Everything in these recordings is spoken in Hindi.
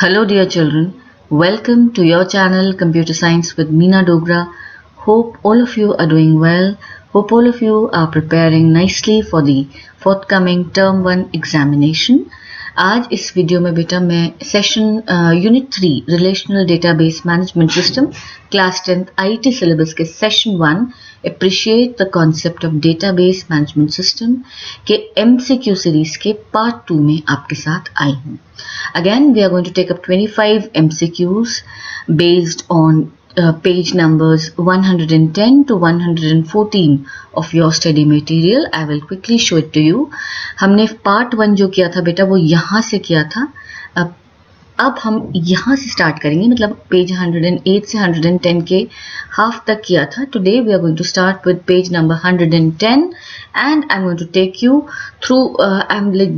Hello dear children, welcome to your channel Computer Science with Meena Dogra. Hope all of you are doing well. Hope all of you are preparing nicely for the forthcoming term 1 examination. आज इस वीडियो में बेटा मैं session unit 3 relational database management system class 10th IT syllabus के session 1 appreciate the concept of database management system के एमसीक्यू सीरीज के पार्ट 2 में आपके साथ आई हूँ. Again we are going to take up 25 MCQs based on page numbers 110 to 114 of your study material. I will quickly show it to you. हमने पार्ट 1 जो किया था बेटा वो यहाँ से किया था. अब हम यहाँ से स्टार्ट करेंगे, मतलब पेज 108 से 110 के हाफ तक किया था. Today we are going to start with page number 110 and I'm going to take you through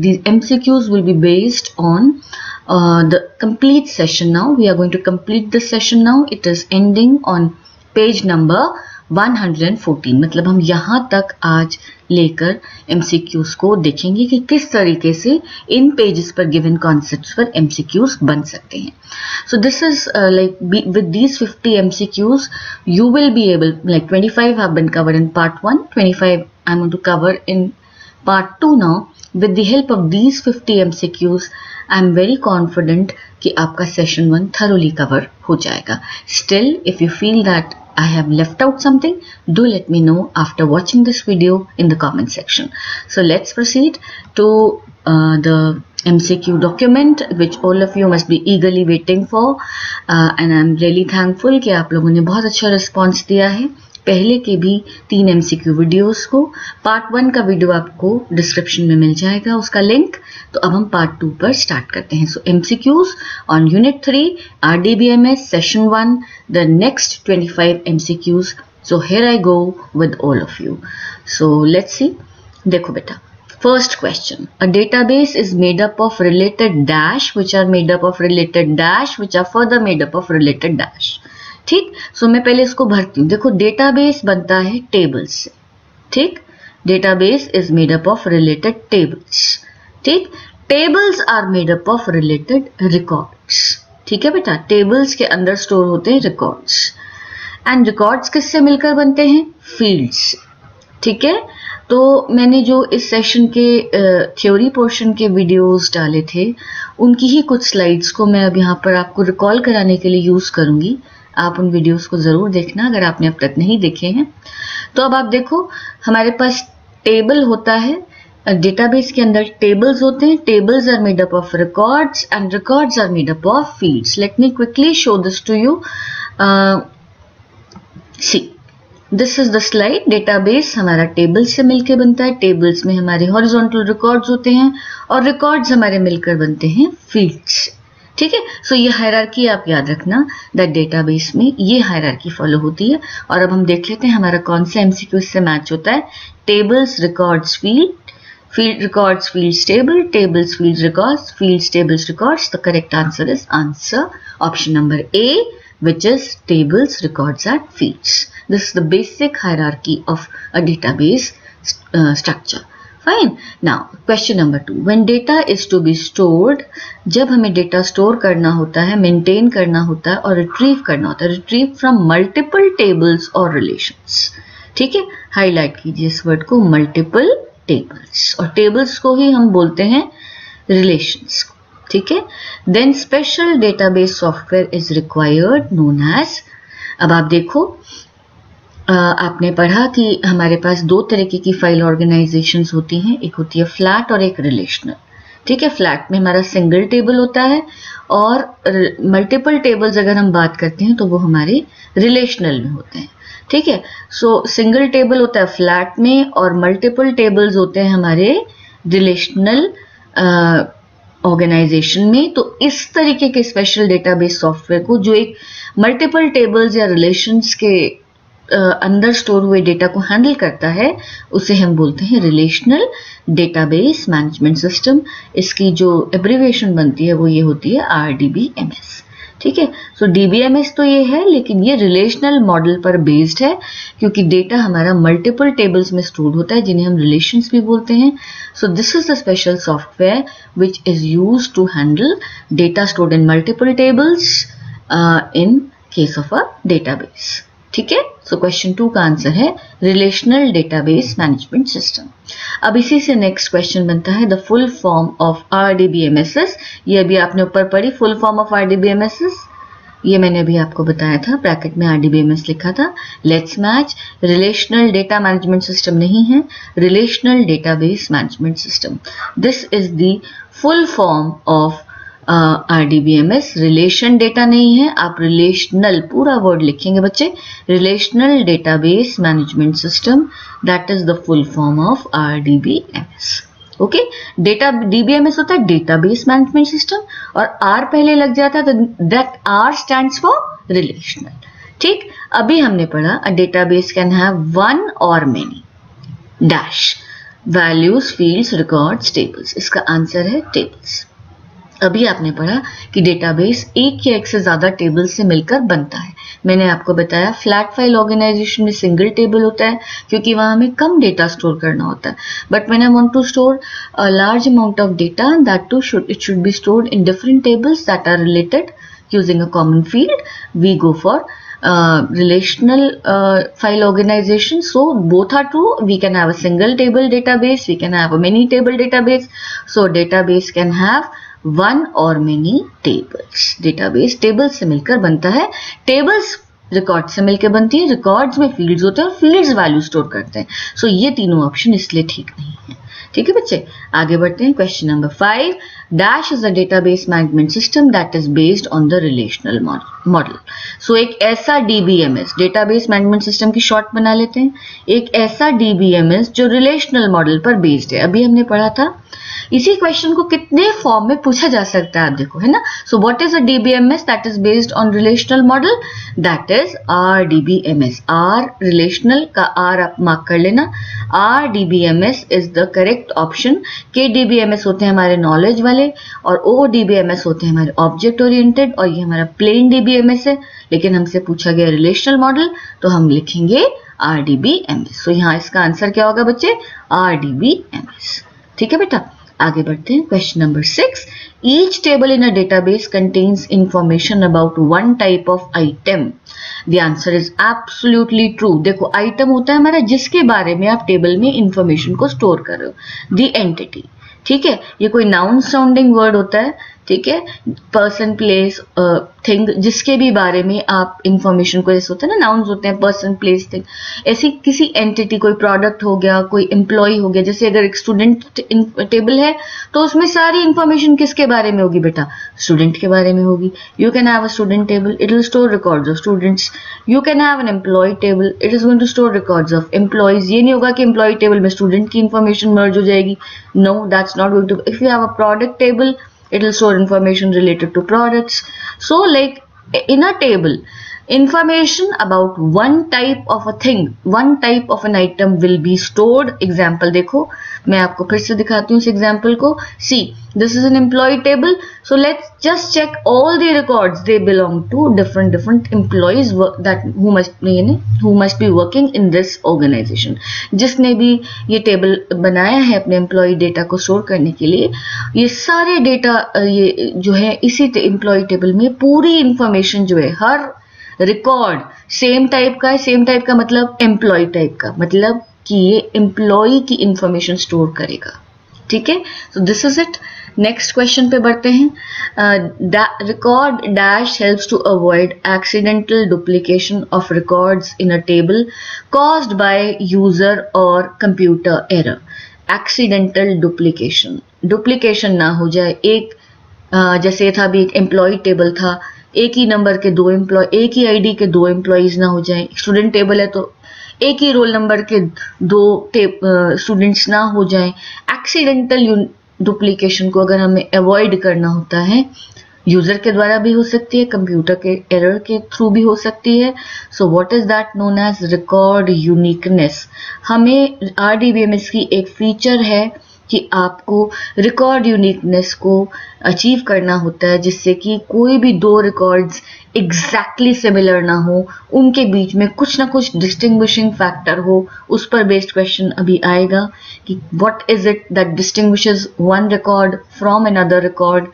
these MCQs will be based on the complete session. Now we are going to complete the session now. It is ending on page number 114. मतलब हम यहाँ तक आज लेकर MCQs को देखेंगे कि किस तरीके से इन पेजेस पर गिवन कॉन्सेप्ट्स पर MCQs बन सकते हैं. So this is with these 50 MCQs you will be able, like 25 have been covered in part 1, 25 I'm going to cover in part 2 now. With the help of these 50 MCQs I am very confident कि आपका सेशन 1 thoroughly cover हो जाएगा. Still, if you feel that I have left out something, do let me know after watching this video in the comment section. So let's proceed to the MCQ document which all of you must be eagerly waiting for, and I am really thankful कि आप लोगों ने बहुत अच्छा रिस्पॉन्स दिया है पहले के भी 3 MCQ वीडियोस को. पार्ट 1 का वीडियो आपको डिस्क्रिप्शन में मिल जाएगा उसका लिंक. तो अब हम पार्ट 2 पर स्टार्ट करते हैं. So MCQs on unit 3 RDBMS session 1, the next 25 MCQs. So here I go with all of you. So let's see. देखो बेटा, first question, a database is made up of related dash which are made up of related dash which are further made up of related dash. ठीक, सो मैं पहले इसको भरती हूँ. देखो, डेटाबेस बनता है टेबल्स से. ठीक, database is made up of related tables. ठीक, tables are made up of related records. ठीक है बेटा, टेबल्स के अंदर स्टोर होते हैं रिकॉर्ड्स, एंड रिकॉर्ड्स किससे मिलकर बनते हैं? फील्ड्स. ठीक है, तो मैंने जो इस सेशन के थ्योरी पोर्शन के वीडियोस डाले थे उनकी ही कुछ स्लाइड्स को मैं अब यहाँ पर आपको रिकॉल कराने के लिए यूज करूंगी. आप उन वीडियोस को जरूर देखना अगर आपने अब तक नहीं देखे हैं. तो अब आप देखो, हमारे पास टेबल होता है, डेटाबेस के अंदर टेबल्स होते हैं. Tables are made up of records and records are made up of fields. Let me quickly show this to you. See, this is the slide. Database हमारा टेबल से मिलकर बनता है. टेबल्स में हमारे हॉरिजॉन्टल रिकॉर्ड्स होते हैं और रिकॉर्ड्स हमारे मिलकर बनते हैं फील्ड्स. ठीक है, सो ये हायरार्की आप याद रखना, दैट डेटाबेस में ये हायरार्की फॉलो होती है. और अब हम देख लेते हैं हमारा कौन सा MCQ इससे मैच होता है. Tables records field, field records fields table, tables fields records, fields tables records. The correct answer is answer option number A, which is tables, records and fields. This is the basic hierarchy of a database structure. Fine. Now question number 2. When data is to be stored, जब हमें डेटा स्टोर करना होता है, मेंटेन करना होता है और रिट्रीव करना होता है, रिट्रीव फ्रॉम मल्टीपल टेबल्स और रिलेशंस. ठीक है, हाईलाइट कीजिए इस वर्ड को, मल्टीपल टेबल्स. और टेबल्स को ही हम बोलते हैं रिलेशंस. ठीक है, then special database software is required known as. अब आप देखो, आपने पढ़ा कि हमारे पास 2 तरीके की फाइल ऑर्गेनाइजेशंस होती हैं. एक होती है फ्लैट और एक रिलेशनल. ठीक है, फ्लैट में हमारा सिंगल टेबल होता है और मल्टीपल टेबल्स अगर हम बात करते हैं तो वो हमारे रिलेशनल में होते हैं. ठीक है, सो सिंगल टेबल होता है फ्लैट में और मल्टीपल टेबल्स होते हैं हमारे रिलेशनल ऑर्गेनाइजेशन में. तो इस तरीके के स्पेशल डेटाबेस सॉफ्टवेयर को, जो एक मल्टीपल टेबल्स या रिलेशंस के अंदर स्टोर हुए डेटा को हैंडल करता है, उसे हम बोलते हैं रिलेशनल डेटाबेस मैनेजमेंट सिस्टम. इसकी जो एब्रिविएशन बनती है वो ये होती है RDBMS. ठीक है। सो DBMS तो ये है, लेकिन ये रिलेशनल मॉडल पर बेस्ड है, क्योंकि डेटा हमारा मल्टीपल टेबल्स में स्टोर होता है, जिन्हें हम रिलेशंस भी बोलते हैं। So this is the special software which is used to handle data stored in multiple tables in case of a database. ठीक है। सो क्वेश्चन 2 का आंसर है रिलेशनल डेटाबेस मैनेजमेंट सिस्टम। अब इसी से नेक्स्ट क्वेश्चन बनता है the full form of RDBMSs। ये अभी आपने ऊपर पढ़ी, फुल फॉर्म ऑफ RDBMSs, ये मैंने अभी आपको बताया था, ब्रैकेट में RDBMS लिखा था। Let's match, relational data management system नहीं है, relational database management system. This is the full form of RDBMS। Relation data नहीं है, आप रिलेशनल पूरा वर्ड लिखेंगे बच्चे, relational database management system, that is the full form of RDBMS। Okay. Data DBMS होता है डेटाबेस मैनेजमेंट सिस्टम, और R पहले लग जाता है तो that R stands for relational. ठीक। अभी हमने पढ़ा a database can have one और many dash values, fields, records, tables. इसका आंसर है टेबल्स। अभी आपने पढ़ा कि डेटाबेस एक या एक से ज्यादा टेबल से मिलकर बनता है। मैंने आपको बताया फ्लैट फाइल ऑर्गेनाइजेशन में सिंगल टेबल होता है, क्योंकि वहां हमें कम डेटा स्टोर करना होता है। But when I want to store a large amount of data, that too it should be stored in different tables that are related using a common field, we go for relational file organization. So both are true. We can have a single table database, we can have a many table database. So database can have one or many tables. Database tables से मिलकर बनता है, tables रिकॉर्ड से मिलकर बनती है, रिकॉर्ड्स में फील्ड्स होते हैं और फील्ड्स वैल्यू स्टोर करते हैं। सो ये तीनों ऑप्शन इसलिए ठीक नहीं है। ठीक है बच्चे, आगे बढ़ते हैं। Question number 5, dash is a database management system that is based on the relational model. So एक ऐसा DBMS, डेटाबेस मैनेजमेंट सिस्टम की शॉर्ट बना लेते हैं, एक ऐसा DBMS जो रिलेशनल मॉडल पर बेस्ड है। अभी हमने पढ़ा था। इसी क्वेश्चन को कितने फॉर्म में पूछा जा सकता है, आप देखो, है ना। सो what is a DBMS that is based on relational model? That is RDBMS। R relational का R आप मार्क कर लेना। RDBMS is the correct option. KDBMS होते हैं हमारे नॉलेज वाले, और ODBMS होते हैं हमारे ऑब्जेक्ट ओरिएंटेड, और ये हमारा प्लेन DBMS है। लेकिन हमसे पूछा गया रिलेशनल मॉडल, तो हम लिखेंगे RDBMS। सो यहाँ इसका आंसर क्या होगा बच्चे? RDBMS। ठीक है बेटा, आगे बढ़ते हैं। Question number 6, each table in a database contains information about one type of item. The answer is absolutely true. देखो, आइटम होता है हमारा जिसके बारे में आप टेबल में इंफॉर्मेशन को स्टोर कर रहे हो, द एंटिटी। ठीक है, ये कोई नाउन साउंडिंग वर्ड होता है। ठीक है, पर्सन, प्लेस, थिंग, जिसके भी बारे में आप इंफॉर्मेशन को, जैसे होता है ना, नाउन्स होते हैं पर्सन, प्लेस, थिंग, ऐसी किसी एंटिटी, कोई प्रोडक्ट हो गया, कोई एम्प्लॉय हो गया। जैसे अगर एक स्टूडेंट टेबल है तो उसमें सारी इंफॉर्मेशन किसके बारे में होगी बेटा? स्टूडेंट के बारे में होगी। You can have a student table, it will store records of students. You can have an employee table, it is going to store records of employees. ये नहीं होगा कि एम्प्लॉय टेबल में स्टूडेंट की इंफॉर्मेशन मर्ज हो जाएगी। No, that's not going to. If you have a product table, it will store information related to products. So like in a table, information about one type of a thing, one type of an item will be stored. Example देखो, मैं आपको फिर से दिखाती हूँ इस एग्जाम्पल को। See, this is an employee table. So let's just check all the records. They belong to different employees that who must be working in this organization. जिसने भी ये टेबल बनाया है अपने एम्प्लॉय डेटा को स्टोर करने के लिए, ये सारे डेटा ये जो है इसी एम्प्लॉय टेबल में पूरी इंफॉर्मेशन जो है, हर रिकॉर्ड सेम टाइप का है। सेम टाइप का मतलब एम्प्लॉय टाइप का, मतलब कि ये एम्प्लॉय की इंफॉर्मेशन स्टोर करेगा। ठीक है, so this is it. Next question पे बढ़ते हैं। Record dash helps to avoid accidental duplication of records in a table caused by user or computer error. Accidental duplication ना हो जाए। एक जैसे था भी, एक एम्प्लॉय टेबल था, एक ही नंबर के दो एम्प्लॉय, एक ही आईडी के दो एम्प्लॉयज ना हो जाए। स्टूडेंट टेबल है तो एक ही रोल नंबर के दो स्टूडेंट्स ना हो जाएं। एक्सीडेंटल डुप्लीकेशन को अगर हमें अवॉइड करना होता है, यूजर के द्वारा भी हो सकती है, कंप्यूटर के एरर के थ्रू भी हो सकती है। So what is that known as record uniqueness. हमें RDBMS की एक फीचर है कि आपको रिकॉर्ड यूनिकनेस को अचीव करना होता है, जिससे कि कोई भी दो रिकॉर्ड्स एग्जैक्टली सिमिलर ना हो, उनके बीच में कुछ ना कुछ डिस्टिंग्विशिंग फैक्टर हो। उस पर बेस्ड क्वेश्चन अभी आएगा कि what is it that distinguishes one record from another record.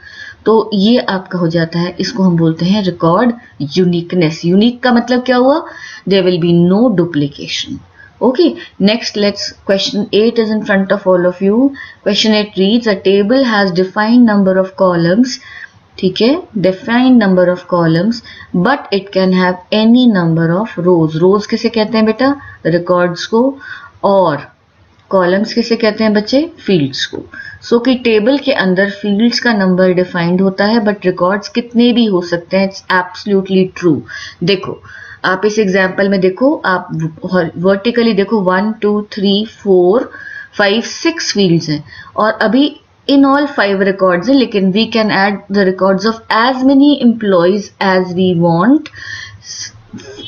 तो ये आपका हो जाता है, इसको हम बोलते हैं रिकॉर्ड यूनिकनेस। यूनिक का मतलब क्या हुआ? There will be no duplication. Okay, next let's question 8 is in front of all of you. Question 8 reads, a table has defined number of columns, ठीक है, defined number of columns, but it can have any number of rows. rows किसे कहते हैं बेटा? records को। और columns किसे कहते हैं बच्चे? fields को। so कि टेबल के अंदर fields का नंबर डिफाइंड होता है, बट records कितने भी हो सकते हैं। It's absolutely true। देखो आप इस एग्जाम्पल में देखो, आप वर्टिकली देखो 1 2 3 4 5 6 फील्ड्स हैं, और अभी इन ऑल 5 रिकॉर्ड्स हैं, लेकिन we can add the records of as many employees as we want.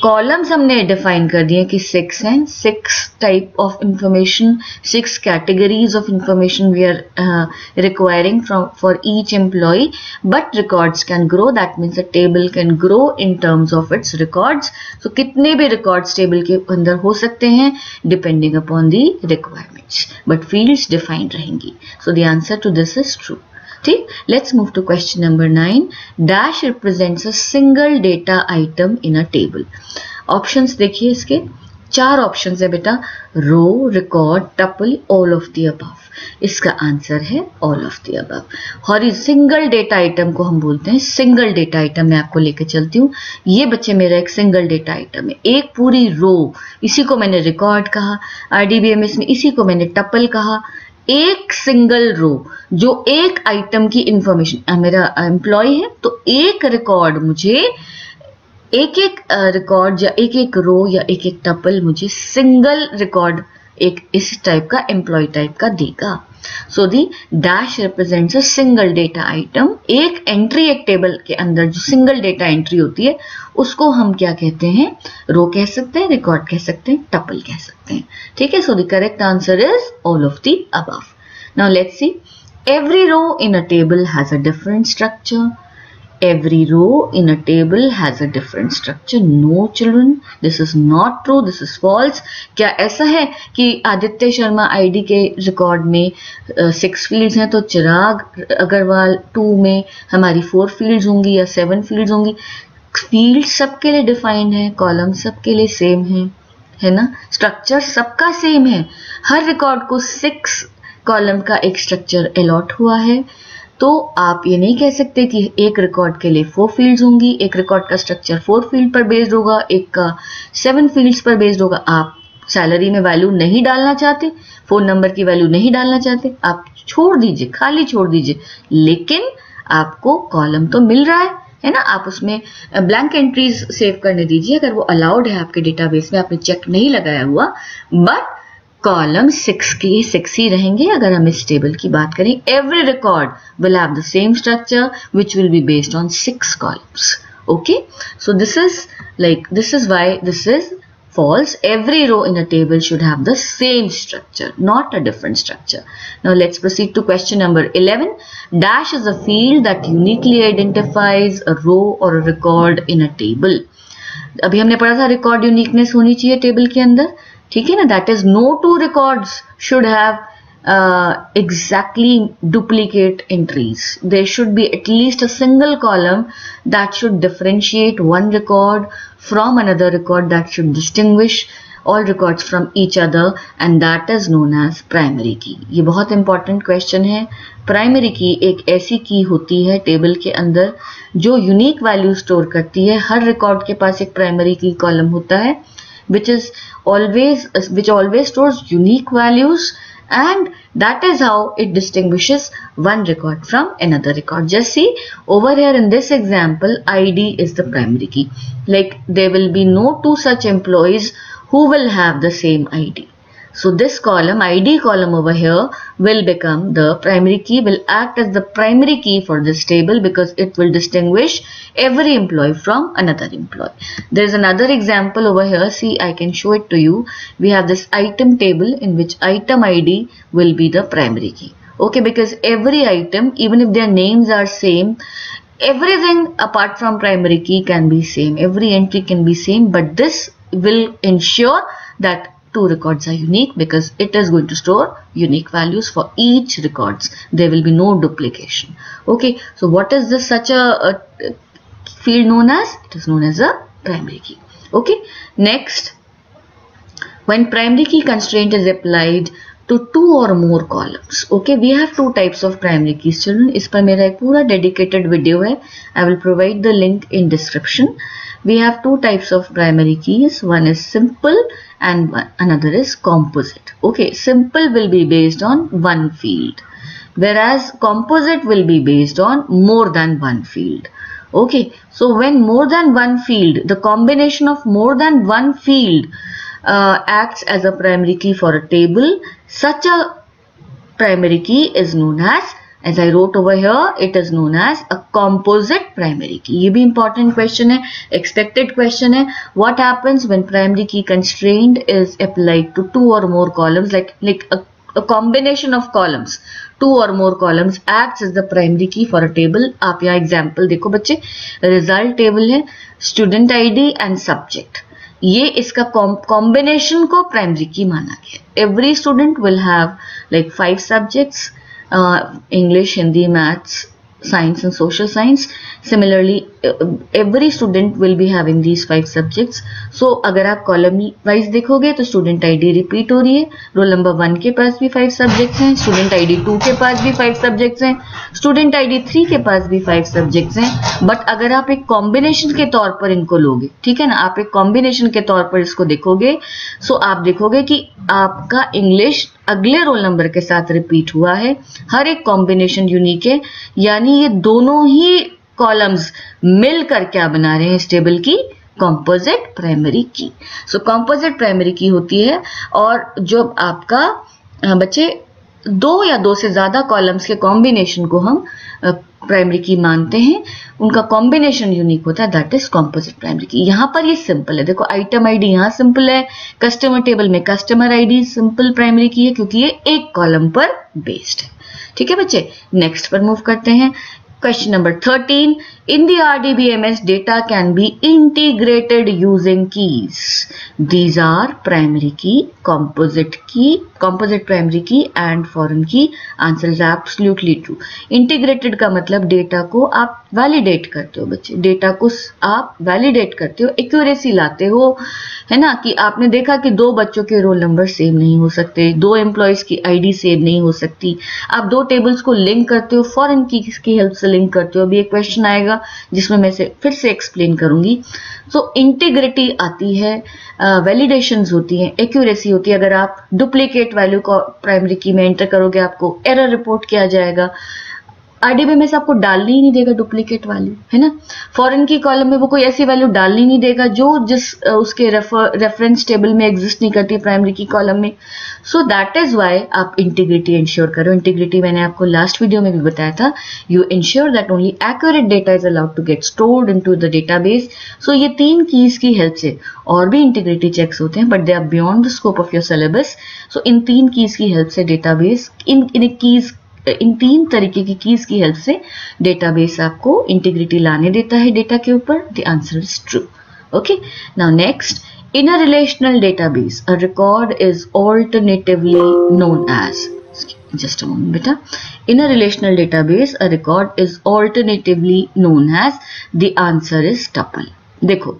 Columns हमने डिफाइन कर दिए कि 6 हैं, 6 type of information, 6 categories of information we are requiring from for each employee, but records can grow. That means a table can grow in terms of its records. So कितने भी रिकॉर्ड्स टेबल के अंदर हो सकते हैं depending upon the requirements, but fields defined रहेंगी। So the answer to this is true. ठीक, let's move to question number 9। Dash represents a single data item in a table. Options देखिए, इसके 4 ऑप्शंस है बेटा, row, record, tuple, all of the above. इसका आंसर है ऑल ऑफ द अबव। और सिंगल डेटा आइटम को हम बोलते हैं सिंगल डेटा आइटम। मैं आपको लेके चलती हूँ, ये बच्चे मेरा एक सिंगल डेटा आइटम है, एक पूरी रो, इसी को मैंने रिकॉर्ड कहा। RDBMS में इसी को मैंने टपल कहा। एक सिंगल रो जो एक आइटम की इंफॉर्मेशन, मेरा एम्प्लॉय है तो एक रिकॉर्ड मुझे, एक एक रिकॉर्ड या एक एक रो या एक एक टपल मुझे सिंगल रिकॉर्ड एक इस टाइप का एम्प्लॉय टाइप का देगा। So the dash represents a single data item. एक एंट्री एक टेबल के अंदर जो सिंगल डेटा एंट्री होती है उसको हम क्या कहते हैं? रो कह सकते हैं, रिकॉर्ड कह सकते हैं, टपल कह सकते हैं। ठीक है, so the correct answer is all of the above. Now let's see, every row in a table has a different structure. Every row in a table has a different structure. No children, this is not true, this is false. क्या ऐसा है कि आदित्य शर्मा आईडी के रिकॉर्ड में 6 फील्ड्स हैं, तो चिराग अग्रवाल 2 में हमारी 4 फील्ड्स होंगी या 7 फील्ड्स होंगी? फील्ड सबके लिए डिफाइंड है, कॉलम सबके लिए सेम है ना, स्ट्रक्चर सबका सेम है। हर रिकॉर्ड को 6 कॉलम का एक स्ट्रक्चर अलॉट हुआ है। तो आप ये नहीं कह सकते कि एक रिकॉर्ड के लिए 4 फील्ड्स होंगी, एक रिकॉर्ड का स्ट्रक्चर 4 फील्ड पर बेस्ड होगा, एक का 7 फील्ड्स पर बेस्ड होगा। आप सैलरी में वैल्यू नहीं डालना चाहते, फोन नंबर की वैल्यू नहीं डालना चाहते, आप छोड़ दीजिए, खाली छोड़ दीजिए, लेकिन आपको कॉलम तो मिल रहा है ना, आप उसमें ब्लैंक एंट्रीज सेव करने दीजिए अगर वो अलाउड है आपके डेटाबेस में, आपने चेक नहीं लगाया हुआ। बट कॉलम 6 के 6 ही रहेंगे अगर हम इस टेबल की बात करें। Every record will have the same structure which will be based on 6 columns. Okay, so this is why this is false. Every row in a table should have the same structure, not a different structure. Now let's proceed to question number 11. Dash is a field that uniquely identifies a row or a record in a table. अभी हमने पढ़ा था रिकॉर्ड यूनिकनेस होनी चाहिए टेबल के अंदर, ठीक है ना। That is no 2 records should have exactly duplicate entries. There should be at least a single column that should differentiate one record from another record, that should distinguish all records from each other, and that is known as primary key. ये बहुत important question है। प्राइमरी की एक ऐसी की होती है टेबल के अंदर जो यूनिक वैल्यू स्टोर करती है। हर रिकॉर्ड के पास एक प्राइमरी की कॉलम होता है which always stores unique values, and that is how it distinguishes one record from another record. Just see over here in this example, ID is the primary key. Like there will be no 2 such employees who will have the same ID. So this column, ID column over here, will become the primary key, will act as the primary key for this table because it will distinguish every employee from another employee. There is another example over here. See, I can show it to you. We have this item table in which item ID will be the primary key. Okay, because every item, even if their names are same, everything apart from primary key can be same. Every entry can be same, but this will ensure that two records are unique because it is going to store unique values for each records. There will be no duplication. Okay, so what is this such a field known as? It is known as a primary key. Okay, next, when primary key constraint is applied to two or more columns. Okay, we have two types of primary keys, children. इस पर मेरा एक पूरा dedicated video है. I will provide the link in description. We have two types of primary keys. One is simple and another is composite. Okay, simple will be based on one field, whereas composite will be based on more than one field. Okay, so when more than one field, the combination of more than one field acts as a primary key for a table, such a primary key is known as I wrote over here, it is known as a composite primary key. ये भी important question है, expected question है. What happens when primary key constraint is applied to two or more columns, like a combination of columns, two or more columns acts as the primary key for a table. आप यहाँ example देखो बच्चे, result table है, student ID and subject. ये इसका combination को primary key माना गया. Every student will have like 5 subjects, English, Hindi, Maths, Science and Social Science. Similarly, every student will be having these 5 subjects. So अगर आप column wise देखोगे तो student ID repeat हो रही है. Roll number 1 के पास भी 5 subjects हैं, student ID 2 के पास भी 5 subjects हैं, student ID 3 के पास भी 5 subjects हैं. But अगर आप एक combination के तौर पर इनको लोगे, ठीक है ना, आप एक combination के तौर पर इसको देखोगे, so आप देखोगे कि आपका English अगले रोल नंबर के साथ रिपीट हुआ है. हर एक कॉम्बिनेशन यूनिक है, यानी ये दोनों ही कॉलम्स मिलकर क्या बना रहे हैं इस टेबल की? कॉम्पोजिट प्राइमरी की. सो कॉम्पोजिट प्राइमरी की होती है, और जो आपका बच्चे दो या दो से ज्यादा कॉलम्स के कॉम्बिनेशन को हम प्राइमरी की मानते हैं, उनका कॉम्बिनेशन यूनिक होता है, दैट इज कॉम्पोजिट प्राइमरी की. यहां पर ये सिंपल है, देखो आइटम आईडी यहां सिंपल है, कस्टमर टेबल में कस्टमर आईडी सिंपल प्राइमरी की है क्योंकि ये एक कॉलम पर बेस्ड है. ठीक है बच्चे, नेक्स्ट पर मूव करते हैं. Question number 13. In the RDBMS, data can be integrated using keys. These are primary key, composite primary key and foreign key. Answer is absolutely true. Integrated का मतलब डेटा को आप वैलिडेट करते हो बच्चे, डेटा को आप वैलिडेट करते हो, एक्यूरेसी लाते हो, है ना, कि आपने देखा कि दो बच्चों के रोल नंबर सेम नहीं हो सकते, दो एम्प्लॉयज की आईडी सेम नहीं हो सकती, आप दो टेबल्स को लिंक करते हो, फॉरेन की हेल्प से लिंक करते हो. अभी एक क्वेश्चन आएगा जिसमें मैं फिर से एक्सप्लेन करूंगी. सो इंटीग्रिटी आती है, वैलिडेशंस होती हैं, एक्यूरेसी होती है. अगर आप डुप्लीकेट वैल्यू को प्राइमरी की में एंटर करोगे आपको एरर रिपोर्ट किया जाएगा. आरडीबीएमएस आपको डालने ही नहीं देगा डुप्लीकेट वैल्यू, है ना. फॉरेन की कॉलम में वो कोई ऐसी वैल्यू डालनी नहीं देगा जो उसके रेफरेंस टेबल में एग्जिस्ट नहीं करती प्राइमरी की कॉलम में. सो दैट इज वाई आप इंटीग्रिटी इंश्योर करो. इंटीग्रिटी मैंने आपको लास्ट वीडियो में भी बताया था. You ensure that only accurate data is allowed to get stored into the database. So ये 3 कीज की हेल्प से और भी इंटीग्रिटी चेक्स होते हैं, but they are beyond the scope of your syllabus. So इन 3 कीज की हेल्प से डेटाबेस, इन 3 तरीके की कीज की हेल्प से डेटाबेस आपको इंटीग्रिटी लाने देता है डेटा के ऊपर. The answer is true. Okay, now next, in a relational database a record is alternatively known as, just a moment beta, in a relational database a record is alternatively known as, the answer is tuple. देखो,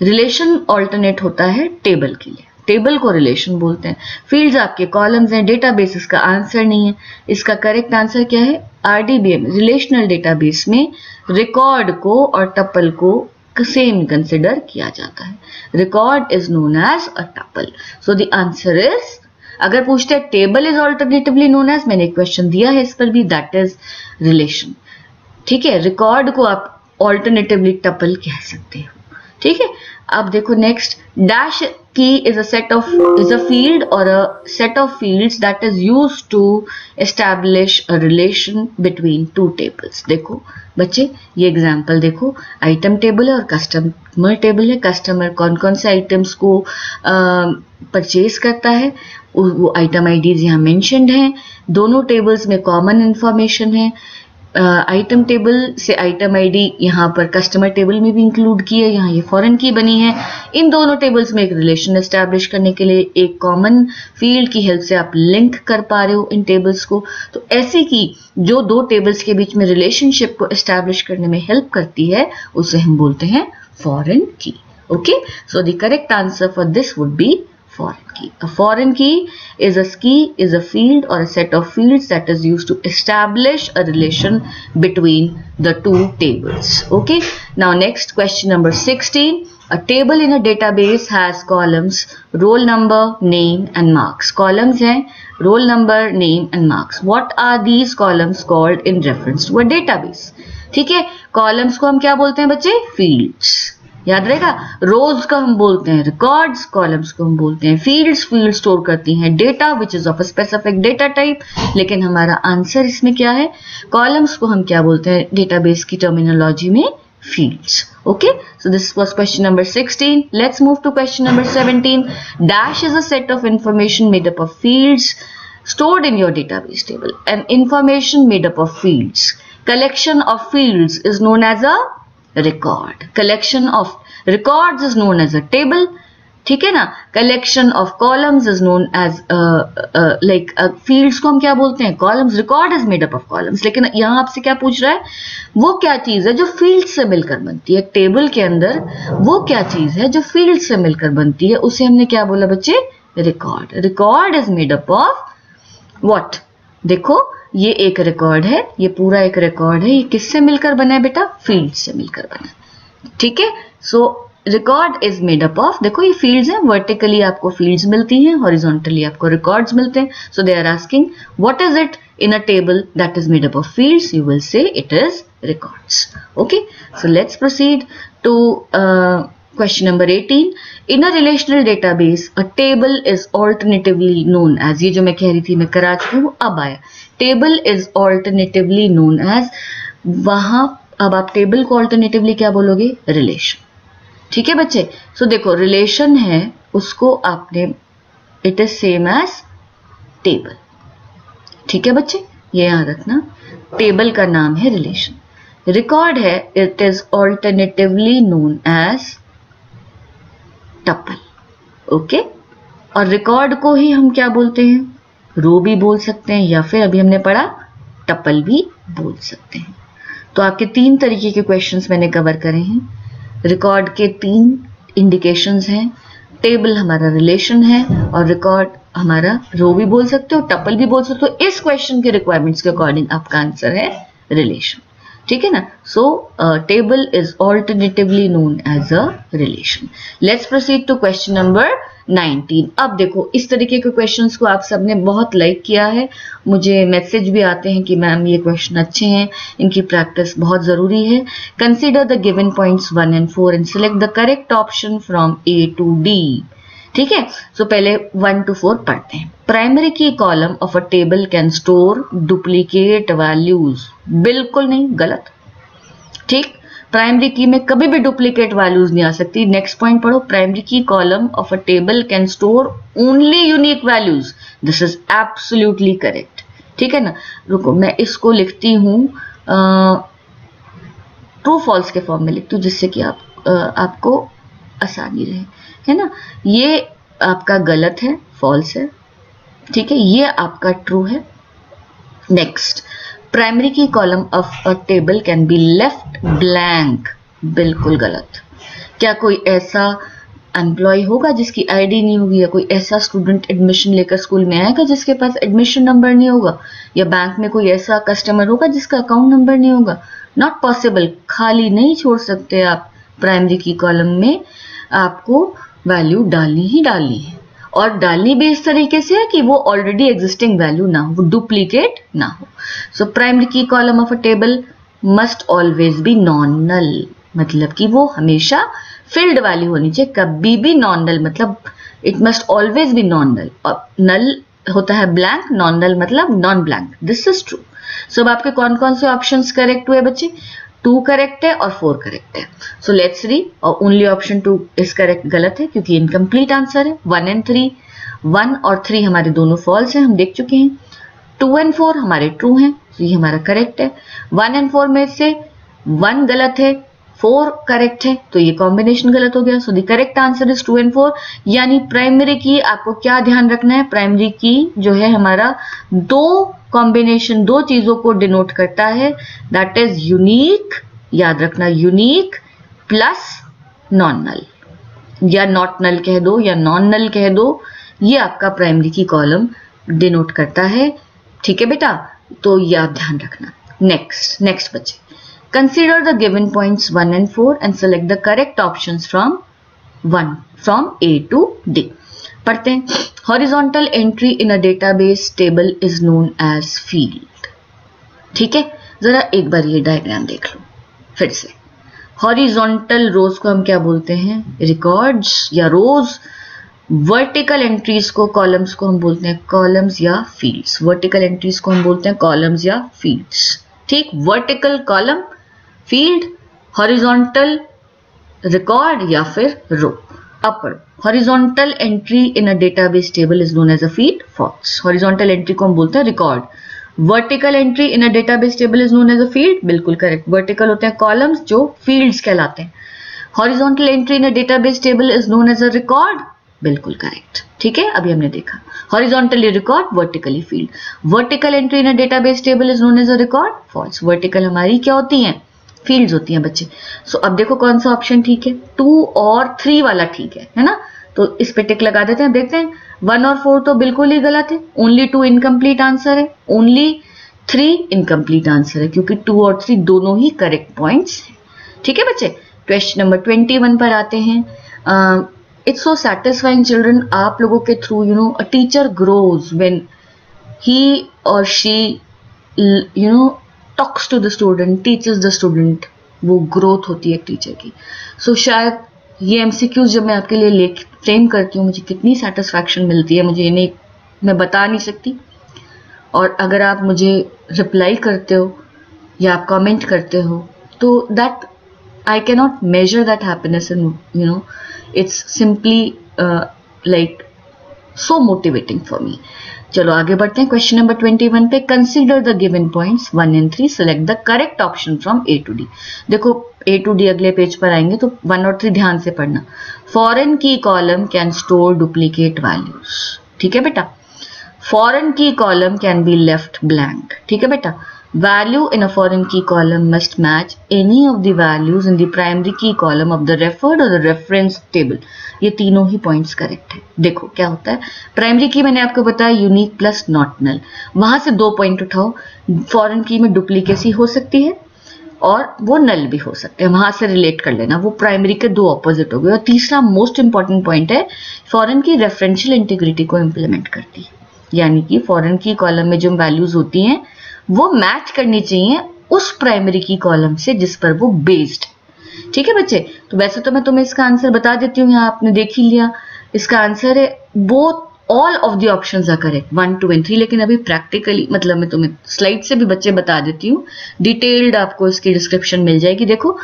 रिलेशन ऑल्टरनेट होता है टेबल के लिए, टेबल को रिलेशन बोलते हैं. फील्ड्स आपके कॉलम्स हैं, डेटाबेस इसका आंसर नहीं है. इसका करेक्ट आंसर क्या है? आरडीबीएम रिलेशनल डेटाबेस में रिकॉर्ड को और टपल को सेम कंसिडर किया जाता है. Record is known as a tuple. So the answer is, अगर पूछते हैं table is alternatively known as, मैंने एक क्वेश्चन दिया है इस पर भी, दैट इज रिलेशन. ठीक है, रिकॉर्ड को आप ऑल्टरनेटिवली टपल कह सकते हो. ठीक है। अब देखो next, dash key is a field or a set of fields that is used to establish a relation between two tables. देखो बच्चे ये एग्जांपल देखो, आइटम टेबल है और कस्टमर टेबल है। कस्टमर कौन कौन से आइटम्स को परचेज करता है, वो आइटम आईडीज यहाँ मेंशन्ड हैं। दोनों टेबल्स में कॉमन इंफॉर्मेशन है। आइटम टेबल से आइटम आईडी यहाँ पर कस्टमर टेबल में भी इंक्लूड की है, यहाँ ये फॉरेन की बनी है। इन दोनों टेबल्स में एक रिलेशन एस्टैब्लिश करने के लिए एक कॉमन फील्ड की हेल्प से आप लिंक कर पा रहे हो इन टेबल्स को। तो ऐसी की जो दो टेबल्स के बीच में रिलेशनशिप को एस्टैब्लिश करने में हेल्प करती है उसे हम बोलते हैं फॉरेन की। Okay, so the correct answer for this would be foreign key. A foreign key is a field or a set of fields that is used to establish a relation between the two tables. Okay. Now next, question number 16. A table in a database has columns roll number, name and marks. Columns हैं roll number, name and marks. What are these columns called in reference to a database? ठीक है, columns को हम क्या बोलते हैं बच्चे? Fields. याद रहेगा। रोज का हम बोलते हैं रिकॉर्ड्स, कॉलम्स को हम बोलते हैं फील्ड्स। फील्ड स्टोर करती हैं data which is of a specific data type. लेकिन हमारा आंसर इसमें क्या है? कॉलम्स को हम क्या बोलते हैं डेटाबेस की टर्मिनोलॉजी में? Fields. Okay, so this was question number 16. Let's move to question number 17. Dash is a set of information made up of fields stored in your database table. An information made up of fields. Collection of fields is known as a record. Collection of records is known as a table. ठीक है ना। collection of columns is known as fields को हम क्या बोलते हैं? columns. record is made up of columns. लेकिन यहाँ आपसे क्या पूछ रहा है? वो क्या चीज है जो फील्ड से मिलकर बनती है? टेबल के अंदर वो क्या चीज है जो फील्ड से मिलकर बनती है? उसे हमने क्या बोला बच्चे? Record. Record is made up of what? देखो ये एक रिकॉर्ड है, ये पूरा एक रिकॉर्ड है। ये किससे मिलकर बना है बेटा? फील्ड से मिलकर बना है। ठीक है, सो record is made up of, देखो ये फील्ड्स हैं, वर्टिकली आपको फील्ड्स मिलती हैं, हॉरिजॉन्टली आपको रिकॉर्ड्स मिलते हैं। So they are asking what is it in a table that is made up of fields? You will say it is records. Okay, so let's proceed to question number 18. In a relational database, a table is alternatively known as, ये जो मैं कह रही थी मैं करा चुकी हूँ, अब आया table is alternatively known as, वहां अब आप टेबल को ऑल्टरनेटिवली क्या बोलोगे? रिलेशन। ठीक है बच्चे, सो देखो रिलेशन है उसको आपने it is same as table. ठीक है बच्चे, ये याद रखना, टेबल का नाम है रिलेशन। रिकॉर्ड है it is alternatively known as tuple. Okay, और रिकॉर्ड को ही हम क्या बोलते हैं? रो भी बोल सकते हैं या फिर अभी हमने पढ़ा टपल भी बोल सकते हैं। तो आपके 3 तरीके के क्वेश्चंस मैंने कवर करे हैं। रिकॉर्ड के 3 इंडिकेशंस हैं, टेबल हमारा रिलेशन है और रिकॉर्ड हमारा रो भी बोल सकते हो, टपल भी बोल सकते हो। इस क्वेश्चन के रिक्वायरमेंट्स के अकॉर्डिंग आपका आंसर है रिलेशन। ठीक है ना। So table is alternatively known as a relation. Let's proceed to question number 19। अब देखो इस तरीके के क्वेश्चंस को आप सबने बहुत लाइक किया है, मुझे मैसेज भी आते हैं कि मैम ये क्वेश्चन अच्छे हैं, इनकी प्रैक्टिस बहुत जरूरी है। Consider the given points 1 and 4 and select the correct option from A to D। ठीक है, सो पहले 1 to 4 पढ़ते हैं। Primary key column of a table can store duplicate values. बिल्कुल नहीं, गलत। ठीक, प्राइमरी की में कभी भी डुप्लीकेट वैल्यूज नहीं आ सकती। नेक्स्ट पॉइंट पढ़ो, primary key column of a table can store only unique values. This is absolutely correct. ठीक है ना, रुको मैं इसको लिखती हूं ट्रू फॉल्स के फॉर्म में लिखती हूँ जिससे कि आपको आसानी रहे, है ना। ये आपका गलत है, फॉल्स है। ठीक है, ये आपका ट्रू है। Next, primary key column of a table can be left blank. बिल्कुल गलत। क्या कोई ऐसा एम्प्लॉय होगा जिसकी आईडी नहीं होगी, या कोई ऐसा स्टूडेंट एडमिशन लेकर स्कूल में आएगा जिसके पास एडमिशन नंबर नहीं होगा, या बैंक में कोई ऐसा कस्टमर होगा जिसका अकाउंट नंबर नहीं होगा? Not possible. खाली नहीं छोड़ सकते आप। प्राइमरी की कॉलम में आपको वैल्यू डालनी ही डालनी है, और डालनी भी इस तरीके से है कि वो ऑलरेडी एग्जिस्टिंग वैल्यू ना हो, वो डुप्लीकेट ना हो। So primary key column of a table must always be non null, मतलब कि वो हमेशा फिल्ड वैल्यू होनी चाहिए, कभी भी नॉन नल मतलब it must always be non null, और नल होता है ब्लैंक, नॉन नल मतलब non blank, this is true. So अब आपके कौन कौन से ऑप्शंस करेक्ट हुए बच्चे? 2 करेक्ट है और 4 करेक्ट है। सो लेट्स री, और ओनली ऑप्शन 2 इज करेक्ट गलत है क्योंकि इनकम्प्लीट आंसर है। 1 and 3, 1 और 3 हमारे दोनों फॉल्स हैं, हम देख चुके हैं। 2 and 4 हमारे ट्रू हैं, तो ये हमारा करेक्ट है। 1 and 4 में से 1 गलत है, 4 करेक्ट है, तो ये कॉम्बिनेशन गलत हो गया। सो the correct answer is 2 and 4। यानी प्राइमरी की आपको क्या ध्यान रखना है, प्राइमरी की जो है हमारा 2 कॉम्बिनेशन, 2 चीजों को डिनोट करता है, दैट इज यूनिक, याद रखना, यूनिक प्लस नॉन नल, या नॉट नल कह दो या नॉन नल कह दो, ये आपका प्राइमरी की कॉलम डिनोट करता है। ठीक है बेटा, तो ये आप ध्यान रखना। नेक्स्ट बच्चे, consider the given points 1 and 4 and select the correct options from A to D। पढ़ते हैं। Horizontal entry in a database table is known as field. ठीक है, जरा एक बार ये डायग्राम देख लो फिर से। हॉरिजॉन्टल रोज को हम क्या बोलते हैं? रिकॉर्ड्स या रोज। वर्टिकल एंट्रीज को, कॉलम्स को हम बोलते हैं कॉलम्स या फील्ड्स। वर्टिकल एंट्रीज को हम बोलते हैं कॉलम्स या फील्ड्स। ठीक, vertical column, field, horizontal record या फिर row. Upper, horizontal entry in a database table is known as a field. False, horizontal entry को हम बोलते हैं record. Vertical entry in a database table is known as a field, बिल्कुल करेक्ट। वर्टिकल होते हैं कॉलम्स जो फील्ड्स कहलाते हैं। Horizontal entry in a database table is known as a record, बिल्कुल करेक्ट। ठीक है, अभी हमने देखा horizontally record, vertically field. Vertical entry in a database table is known as a record, false. Vertical हमारी क्या होती हैं? फील्ड्स होती हैं बच्चे। सो अब देखो कौन सा ऑप्शन ठीक है, 2 और 3 वाला ठीक है ना? तो इस पे टिक लगा देते हैं, देखते हैं। 1 और 4 तो बिल्कुल ही गलत है, ओनली 2 इनकम्प्लीट आंसर है, ओनली 3 इनकम्प्लीट आंसर है, क्योंकि 2 और 3 दोनों ही करेक्ट पॉइंट्स हैं। ठीक है बच्चे, क्वेश्चन नंबर 21 पर आते हैं। इट्स सो सैटिस्फाइंग चिल्ड्रन, आप लोगों के through a teacher grows when he और she talks to the student, teachers the student, वो ग्रोथ होती है टीचर की। सो शायद ये एमसीक्यूज जब मैं आपके लिए फ्रेम करती हूँ, मुझे कितनी सेटिस्फैक्शन मिलती है, मुझे इन्हें मैं बता नहीं सकती। और अगर आप मुझे रिप्लाई करते हो या आप कमेंट करते हो, तो that I can not measure that happiness, and it's simply like so motivating for me। चलो आगे बढ़ते हैं। क्वेश्चन नंबर 21 पे, consider the given points 1 and 3, select the correct option from A to D। देखो A to D अगले पेज पर आएंगे, तो 1 और 3 ध्यान से पढ़ना। Foreign key column can store duplicate values. ठीक है बेटा, foreign key column can be left blank. ठीक है बेटा, value in a foreign key column must match any of the values in the primary key column of the referred or the reference table। ये तीनों ही पॉइंट्स करेक्ट है। देखो क्या होता है, प्राइमरी की मैंने आपको बताया यूनिक प्लस नॉट नल, वहां से 2 पॉइंट उठाओ। फॉरेन की में डुप्लीकेसी हो सकती है और वो नल भी हो सकते हैं, वहां से रिलेट कर लेना, वो प्राइमरी के 2 ऑपोजिट हो गए। और तीसरा मोस्ट इंपॉर्टेंट पॉइंट है, फॉरेन की रेफरेंशियल इंटीग्रिटी को इंप्लीमेंट करती है, यानी कि फॉरेन की कॉलम में जो वैल्यूज होती हैं वो मैच करनी चाहिए उस प्राइमरी की कॉलम से जिस पर वो बेस्ड। ठीक है बच्चे, तो वैसे तो मैं तुम्हें इसका आंसर बता देती हूँ, यहाँ आपने देख ही लिया। इसका आंसर है both, all of the options are correct, 1, 2 and 3। लेकिन अभी प्रैक्टिकली मतलब मैं तुम्हें स्लाइड से भी बच्चे बता देती हूँ, डिटेल्ड आपको इसकी डिस्क्रिप्शन मिल जाएगी। देखो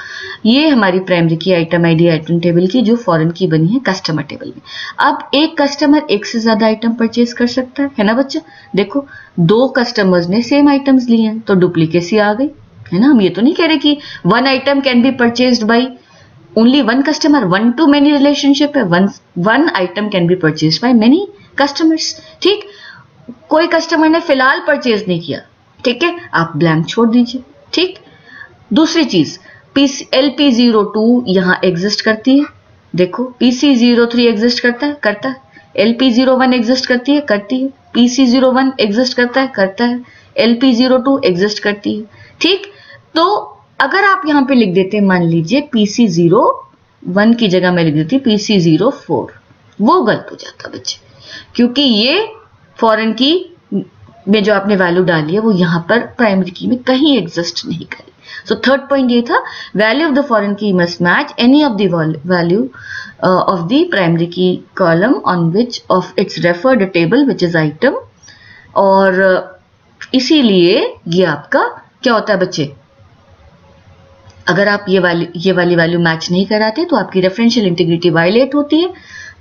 ये हमारी प्राइमरी की आइटम आईडी आइटम टेबल की जो फॉरेन की बनी है कस्टमर टेबल में। अब एक कस्टमर एक से ज्यादा आइटम परचेज कर सकता है ना बच्चा? देखो 2 कस्टमर्स ने सेम आइटम्स लिए हैं, तो डुप्लीकेसी आ गई, है ना? हम ये तो नहीं कह रहे कि 1 item can be purchased by only 1 customer, 1 to many relationship है, 1 item can be purchased by many customers. ठीक, कोई कस्टमर ने फिलहाल परचेज नहीं किया, ठीक है, आप ब्लैंक छोड़ दीजिए। ठीक, दूसरी चीज LP02 यहाँ एग्जिस्ट करती है, देखो PC03 एग्जिस्ट करता है, LP01 एग्जिस्ट करती है, PC01 एग्जिस्ट करता है, LP02 एग्जिस्ट करती है। ठीक, तो अगर आप यहाँ पे लिख देते, मान लीजिए PC01 की जगह मैं लिख देती PC04, वो गलत हो जाता बच्चे, क्योंकि ये फॉरेन की में जो आपने वैल्यू डाली है वो यहाँ पर प्राइमरी की में कहीं एग्जिस्ट नहीं करी। सो थर्ड पॉइंट ये था, value of the foreign key must match any of the value of the primary key column on which of its referred table which is item. और इसीलिए ये आपका क्या होता है बच्चे, अगर आप ये वाली वैल्यू मैच नहीं कराते तो आपकी रेफरेंशियल इंटीग्रिटी वायलेट होती है।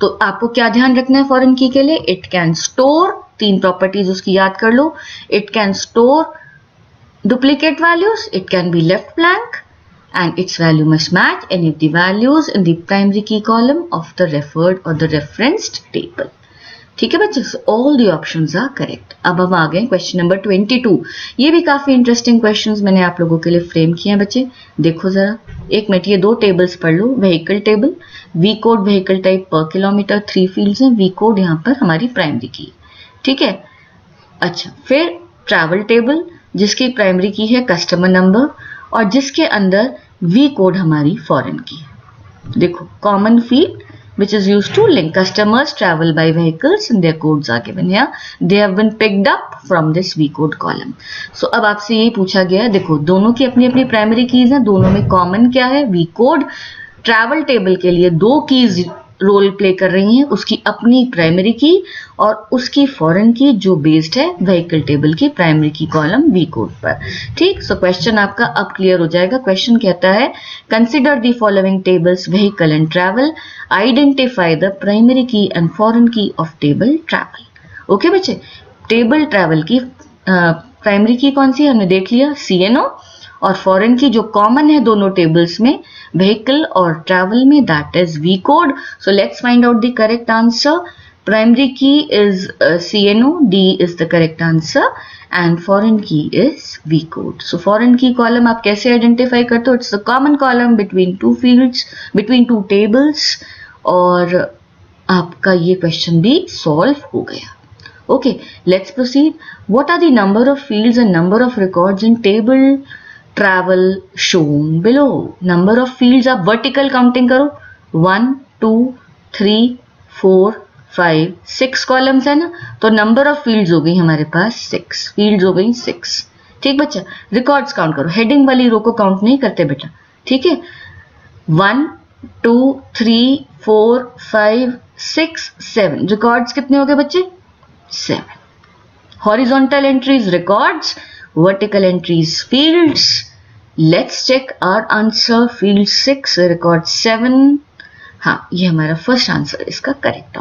तो आपको क्या ध्यान रखना है फॉरेन की के लिए, इट कैन स्टोर, 3 प्रॉपर्टीज उसकी याद कर लो, it can store duplicate values, it can be left blank, and its value must match any of the values in the primary key column of the referred or the referenced table। ठीक है बच्चे, all the options are correct. अब हम आ गए क्वेश्चन नंबर 22। ये भी काफी इंटरेस्टिंग क्वेश्चंस मैंने आप लोगों के लिए फ्रेम किए हैं बच्चे। देखो जरा, एक मिनट, ये 2 टेबल्स पढ़ लो। Vehicle table, V code vehicle type पर किलोमीटर, 3 फील्ड्स हैं, वी कोड यहाँ पर हमारी प्राइमरी की, ठीक है। अच्छा, फिर ट्रैवल टेबल जिसकी प्राइमरी की है कस्टमर नंबर और जिसके अंदर वी कोड हमारी फॉरेन की है। देखो, common field which is used to link customers travel by vehicles and their codes are given here. They have been picked up from this V code column. So अब आपसे ये पूछा गया है, देखो दोनों की अपनी अपनी प्राइमरी कीज हैं, दोनों में कॉमन क्या है, V कोड। ट्रैवल टेबल के लिए 2 कीज रोल प्ले कर रही हैं, उसकी अपनी प्राइमरी की और उसकी फॉरेन की जो बेस्ड है व्हीकल टेबल की primary key column we code पर। ठीक, सो क्वेश्चन आपका अब क्लियर हो जाएगा। क्वेश्चन कहता है consider the following tables vehicle and travel, identify the primary की एंड फॉरेन की ऑफ टेबल ट्रैवल। ओके बच्चे, टेबल ट्रैवल की प्राइमरी की कौन सी हमने देख लिया, CNO, और फॉरेन की जो कॉमन है दोनों टेबल्स में व्हीकल और ट्रैवल में, that is V code. So let's find out the correct answer. Primary key is CNO, D is the correct answer and foreign key is V code. So foreign key column आप कैसे आइडेंटिफाई करते हो, it's the common column between 2 fields, between 2 tables, और आपका ये क्वेश्चन भी सॉल्व हो गया। Okay, let's proceed. What are the number of fields and number of records in table travel shown below? Number of fields आप vertical counting करो, 1 2 3 4 5 6 कॉलम्स है ना, तो नंबर ऑफ फील्ड्स हो गई हमारे पास 6 फील्ड्स हो गई 6। ठीक बच्चा, रिकॉर्ड्स काउंट करो, हेडिंग वाली रो को काउंट नहीं करते बेटा, ठीक है। 1 2 3 4 5 6 7 रिकॉर्ड्स कितने हो गए बच्चे, 7। Horizontal entries records, vertical entries fields. Let's check our answer. Field 6 record 7। हाँ, ये हमारा फर्स्ट आंसर, इसका करेक्ट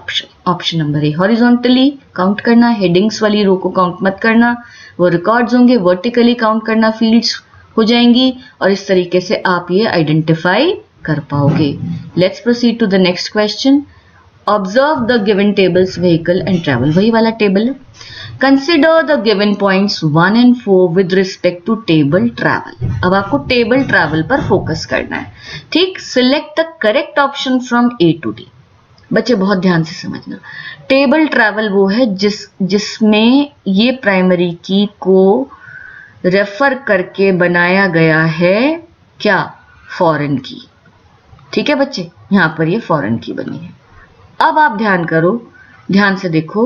ऑप्शन नंबर है। हॉरिजॉन्टली काउंट करना, हेडिंग्स वाली रो को काउंट मत करना, वो रिकॉर्ड्स होंगे। वर्टिकली काउंट करना, फील्ड्स हो जाएंगी, और इस तरीके से आप ये आइडेंटिफाई कर पाओगे। Let's proceed to the next question. Observe the given tables vehicle and travel, वही वाला टेबल है। Consider the given points 1 and 4 with respect to table travel। अब आपको टेबल ट्रैवल पर फोकस करना है, ठीक। Select the correct option from A to D। बच्चे बहुत ध्यान से समझना, टेबल ट्रैवल वो है जिसमें ये प्राइमरी की को रेफर करके बनाया गया है, क्या, फॉरेन की। ठीक है बच्चे, यहां पर ये फॉरेन की बनी है। अब आप ध्यान करो, ध्यान से देखो,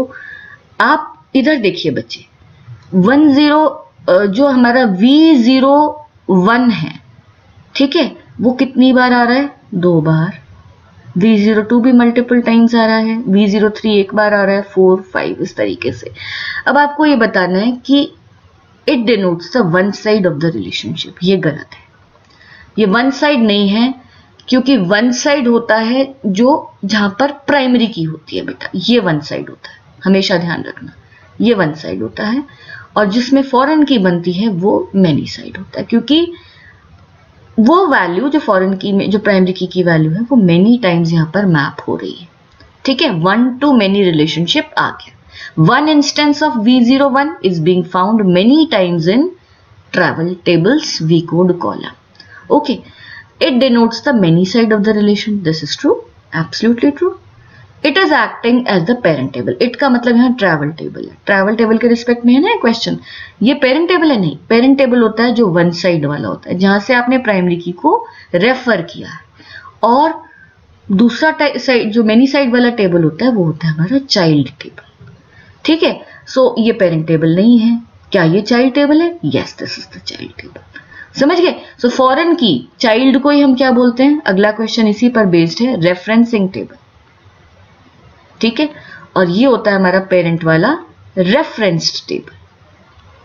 आप इधर देखिए बच्चे, 10 जो हमारा V01 है, ठीक है, वो कितनी बार आ रहा है, 2 बार। V02 भी मल्टीपल टाइम्स आ रहा है, V03 एक बार आ रहा है, 4 5 इस तरीके से। अब आपको ये बताना है कि it denotes the one side of the relationship. ये गलत है, ये वन साइड नहीं है, क्योंकि वन साइड होता है जो जहां पर प्राइमरी की होती है बेटा, ये वन साइड होता है, हमेशा ध्यान रखना, ये वन साइड होता है। और जिसमें फॉरेन की बनती है वो मैनी साइड होता है, क्योंकि वो वैल्यू जो फॉरेन की में, जो प्राइमरी की वैल्यू है, वो मैनी टाइम्स यहां पर मैप हो रही है। ठीक है, 1 to many रिलेशनशिप आ गया। One instance of V01 is being found many times in travel tables V code column. Okay. It denotes the many side of the relation. This is true, absolutely true. It is acting as the parent table. It का मतलब यहाँ travel table है, travel table के रिस्पेक्ट में है ना क्वेश्चन। ये parent table है, नहीं, parent table होता है जो वन साइड वाला होता है, जहां से आपने प्राइमरी की को रेफर किया है, और दूसरा साइड जो मेनी साइड वाला टेबल होता है वो होता है हमारा चाइल्ड टेबल। ठीक है, सो ये पेरेंट टेबल नहीं है, क्या ये चाइल्ड टेबल है, yes this is the child table. समझ गए? सो फॉरेन की चाइल्ड को ही हम क्या बोलते हैं? अगला क्वेश्चन इसी पर बेस्ड है, रेफरेंसिंग टेबल। ठीक है, और ये होता है हमारा पेरेंट वाला रेफरेंस्ड टेबल।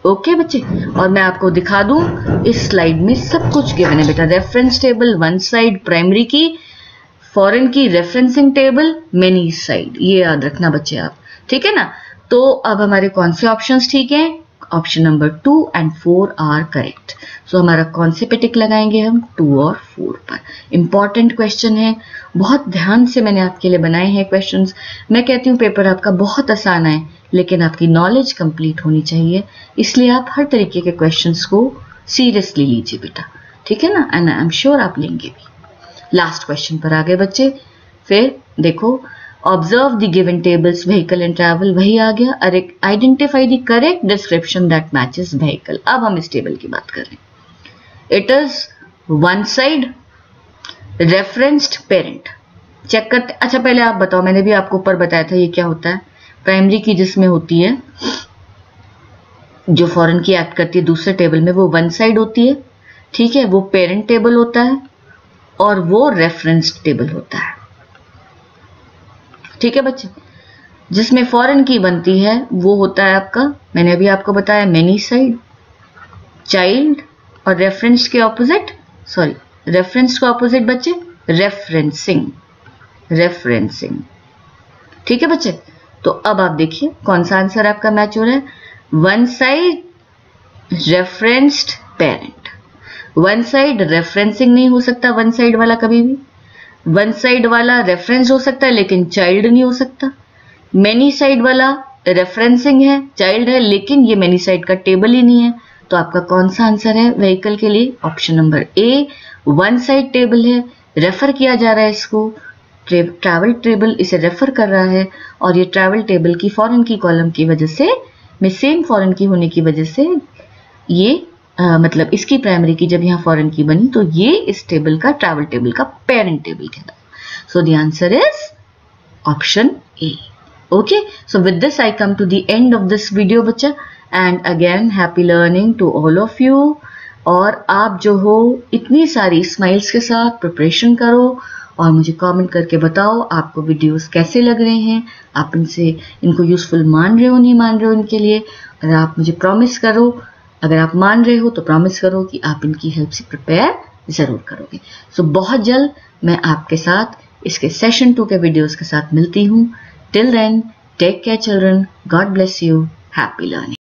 ओके बच्चे, और मैं आपको दिखा दूं इस स्लाइड में सब कुछ गिवन है बेटा। Reference table one side primary की, फॉरेन की रेफरेंसिंग टेबल मेनी साइड, ये याद रखना बच्चे आप। ठीक है ना? तो अब हमारे कौन से ऑप्शंस ठीक हैं? Option number 2 and 4 are correct. So हमारा कौन से पे टिक लगाएंगे हम? 2 और 4 पर। इंपॉर्टेंट क्वेश्चन है, बहुत ध्यान से मैंने आपके लिए बनाए हैं क्वेश्चंस। मैं कहती हूँ पेपर आपका बहुत आसान है, लेकिन आपकी नॉलेज कंप्लीट होनी चाहिए, इसलिए आप हर तरीके के क्वेश्चंस को सीरियसली लीजिए बेटा। ठीक है ना? एंड आई एम श्योर आप लेंगे भी। लास्ट क्वेश्चन पर आ गए बच्चे। फिर देखो, observe the given tables vehicle and travel, वही आ गया। Identify the correct description that matches vehicle. अब हम इस टेबल की बात कर रहे हैं। It is one side referenced parent. Check करते। अच्छा पहले आप बताओ, मैंने भी आपको ऊपर बताया था ये क्या होता है। प्राइमरी की जिसमें होती है, जो फॉरेन की एक्ट करती है दूसरे टेबल में, वो वन साइड होती है। ठीक है, वो पेरेंट टेबल होता है और वो रेफरेंस्ड टेबल होता है। ठीक है बच्चे, जिसमें फॉरेन की बनती है वो होता है आपका, मैंने अभी आपको बताया, मेनी साइड, चाइल्ड, और रेफरेंस के ऑपोजिट, सॉरी रेफरेंस का ऑपोजिट बच्चे रेफरेंसिंग, रेफरेंसिंग। ठीक है बच्चे, तो अब आप देखिए कौन सा आंसर आपका मैच हो रहा है। One side referenced parent. One side referencing नहीं हो सकता, वन साइड वाला कभी भी। वन साइड वाला रेफरेंस हो सकता है लेकिन चाइल्ड नहीं हो सकता। मेनी साइड वाला रेफरेंसिंग है, चाइल्ड है, लेकिन ये मेनी साइड का टेबल ही नहीं है। तो आपका कौन सा आंसर है व्हीकल के लिए? Option number A, one side table है, रेफर किया जा रहा है इसको, ट्रैवल टेबल इसे रेफर कर रहा है, और ये ट्रैवल टेबल की फॉरेन की कॉलम की वजह से, में सेम फॉरेन की होने की वजह से ये मतलब इसकी प्राइमरी की जब यहाँ फॉरेन की बनी तो ये इस टेबल का, ट्रैवल टेबल का पेरेंट टेबल कहलाता। So the answer is option A. Okay, so with this I come to the end of this video बच्चा, and again happy learning to all of you. और आप जो हो इतनी सारी स्माइल्स के साथ प्रिपरेशन करो और मुझे कमेंट करके बताओ आपको वीडियोस कैसे लग रहे हैं, आप इनको यूजफुल मान रहे हो नहीं मान रहे हो इनके लिए। और आप मुझे प्रॉमिस करो, अगर आप मान रहे हो तो प्रॉमिस करो कि आप इनकी हेल्प से प्रिपेयर जरूर करोगे। सो बहुत जल्द मैं आपके साथ इसके सेशन 2 के वीडियोस के साथ मिलती हूँ। Till then take care children, god bless you, happy learning.